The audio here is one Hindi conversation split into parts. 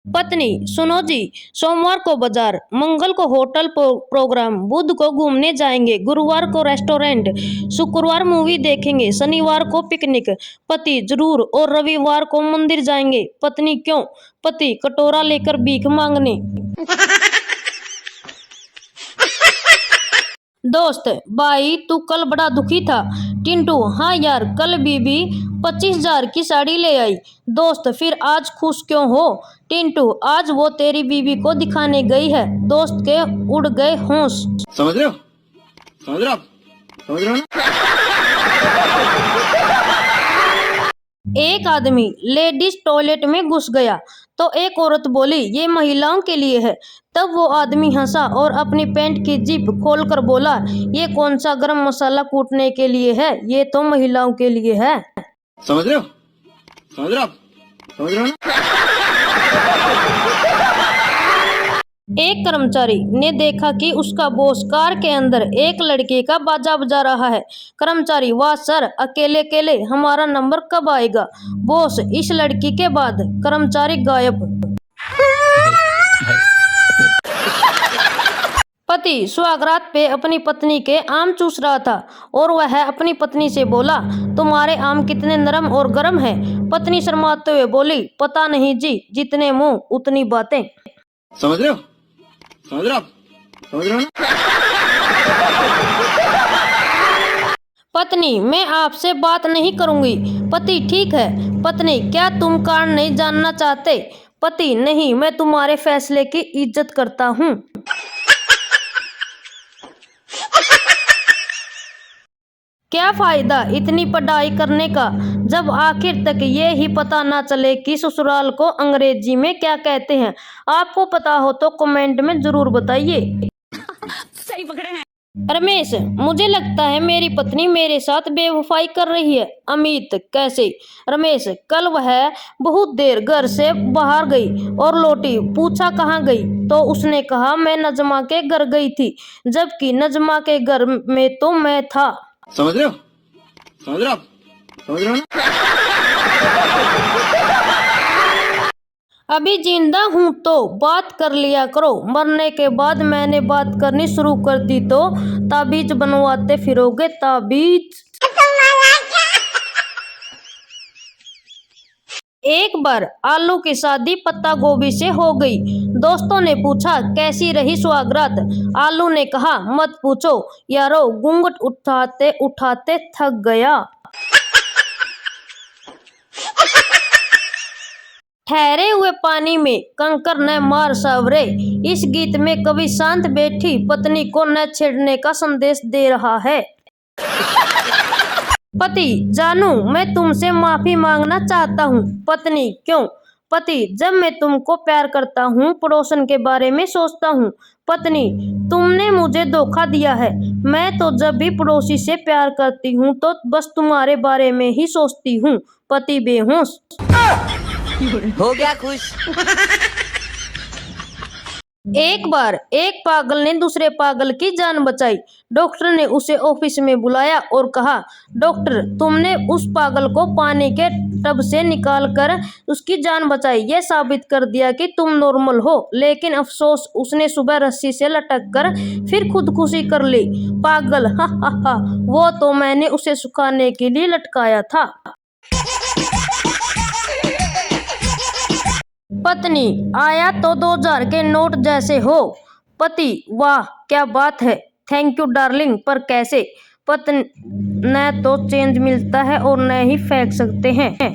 पत्नी, सुनो जी, सोमवार को बाजार, मंगल को होटल प्रोग्राम, बुध को घूमने जाएंगे, गुरुवार को रेस्टोरेंट, शुक्रवार मूवी देखेंगे, शनिवार को पिकनिक। पति, जरूर। और रविवार को मंदिर जाएंगे। पत्नी, क्यों? पति, कटोरा लेकर भीख मांगने। दोस्त, भाई तू कल बड़ा दुखी था। टिंटू, हाँ यार, कल बीबी 25,000 की साड़ी ले आई। दोस्त, फिर आज खुश क्यों हो? टिंटू, आज वो तेरी बीबी को दिखाने गई है। दोस्त के उड़ गए होश। समझ रहे हो? समझ रहे हो? समझ रहे हो ना? एक आदमी लेडीज टॉयलेट में घुस गया तो एक औरत बोली, ये महिलाओं के लिए है। तब वो आदमी हंसा और अपनी पैंट की जिप खोलकर बोला, ये कौन सा गरम मसाला कूटने के लिए है? ये तो महिलाओं के लिए है। समझ रहे हो? समझ रहे हो? समझ रहे हो ना? एक कर्मचारी ने देखा कि उसका बॉस कार के अंदर एक लड़के का बाजा बजा रहा है। कर्मचारी, वाह सर, अकेले अकेले, हमारा नंबर कब आएगा? बॉस, इस लड़की के बाद। कर्मचारी गायब। पति सुहागरात पे अपनी पत्नी के आम चूस रहा था और वह अपनी पत्नी से बोला, तुम्हारे आम कितने नरम और गर्म हैं? पत्नी शर्माते हुए बोली, पता नहीं जी, जितने मुंह उतनी बातें। समझ रहे हो? समझ रहे हो? समझ रहे हो ना? पत्नी, मैं आपसे बात नहीं करूंगी। पति, ठीक है। पत्नी, क्या तुम कारण नहीं जानना चाहते? पति, नहीं, मैं तुम्हारे फैसले की इज्जत करता हूँ। क्या फायदा इतनी पढ़ाई करने का जब आखिर तक ये ही पता ना चले कि ससुराल को अंग्रेजी में क्या कहते हैं? आपको पता हो तो कमेंट में जरूर बताइए। सही पकड़े हैं। रमेश, मुझे लगता है मेरी पत्नी मेरे साथ बेवफाई कर रही है। अमित, कैसे? रमेश, कल वह बहुत देर घर से बाहर गई और लौटी। पूछा कहाँ गई तो उसने कहा, मैं नजमा के घर गई थी, जबकि नजमा के घर में तो मैं था। समझ रहे हो? समझ रहे हो? समझ रहे हो ना? अभी जिंदा हूं तो बात कर लिया करो, मरने के बाद मैंने बात करनी शुरू कर दी तो ताबीज बनवाते फिरोगे। ताबीज। एक बार आलू की शादी पत्ता गोभी से हो गई। दोस्तों ने पूछा, कैसी रही सुहागरात? आलू ने कहा, मत पूछो यारो, घूंघट उठाते उठाते थक गया। ठहरे हुए पानी में कंकर न मार सावरे। इस गीत में कवि शांत बैठी पत्नी को न छेड़ने का संदेश दे रहा है। पति, जानू, मैं तुमसे माफी मांगना चाहता हूँ। पत्नी, क्यों? पति, जब मैं तुमको प्यार करता हूँ पड़ोसन के बारे में सोचता हूँ। पत्नी, तुमने मुझे धोखा दिया है। मैं तो जब भी पड़ोसी से प्यार करती हूँ तो बस तुम्हारे बारे में ही सोचती हूँ। पति बेहोश। हो गया खुश। एक बार एक पागल ने दूसरे पागल की जान बचाई। डॉक्टर ने उसे ऑफिस में बुलाया और कहा, डॉक्टर, तुमने उस पागल को पानी के टब से निकाल कर उसकी जान बचाई। यह साबित कर दिया कि तुम नॉर्मल हो। लेकिन अफसोस, उसने सुबह रस्सी से लटक कर फिर खुदकुशी कर ली। पागल, हा हा हा, वो तो मैंने उसे सुखाने के लिए लटकाया था। पत्नी, आया तो 2,000 के नोट जैसे हो। पति, वाह क्या बात है, थैंक यू डार्लिंग, पर कैसे? पत्नी, न तो चेंज मिलता है और न ही फेंक सकते हैं।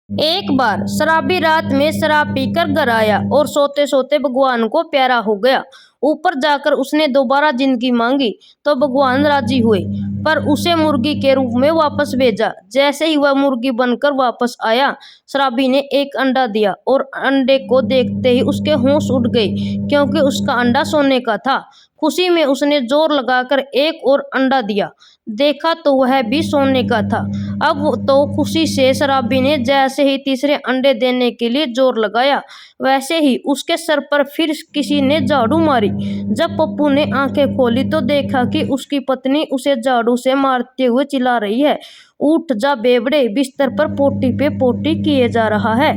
एक बार शराबी रात में शराब पीकर घर आया और सोते सोते भगवान को प्यारा हो गया। ऊपर जाकर उसने दोबारा जिंदगी मांगी तो भगवान राजी हुए, पर उसे मुर्गी के रूप में वापस भेजा। जैसे ही वह मुर्गी बनकर वापस आया, शराबी ने एक अंडा दिया और अंडे को देखते ही उसके होश उड़ गए, क्योंकि उसका अंडा सोने का था। खुशी में उसने जोर लगाकर एक और अंडा दिया, देखा तो वह भी सोने का था। अब तो खुशी से शराबी ने जैसे ही तीसरे अंडे देने के लिए जोर लगाया, वैसे ही उसके सर पर फिर किसी ने झाड़ू मारी। जब पप्पू ने आंखें खोली तो देखा कि उसकी पत्नी उसे झाड़ू से मारते हुए चिल्ला रही है। उठ जा बेवड़े, बिस्तर पर पोटी पे पोटी किए जा रहा है।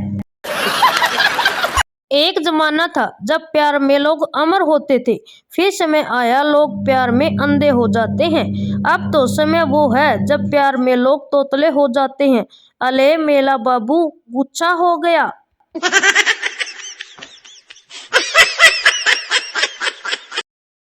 एक जमाना था जब प्यार में लोग अमर होते थे, फिर समय आया लोग प्यार में अंधे हो जाते हैं। अब तो समय वो है जब प्यार में लोग तोतले हो जाते हैं। अले मेला बाबू गुच्छा हो गया।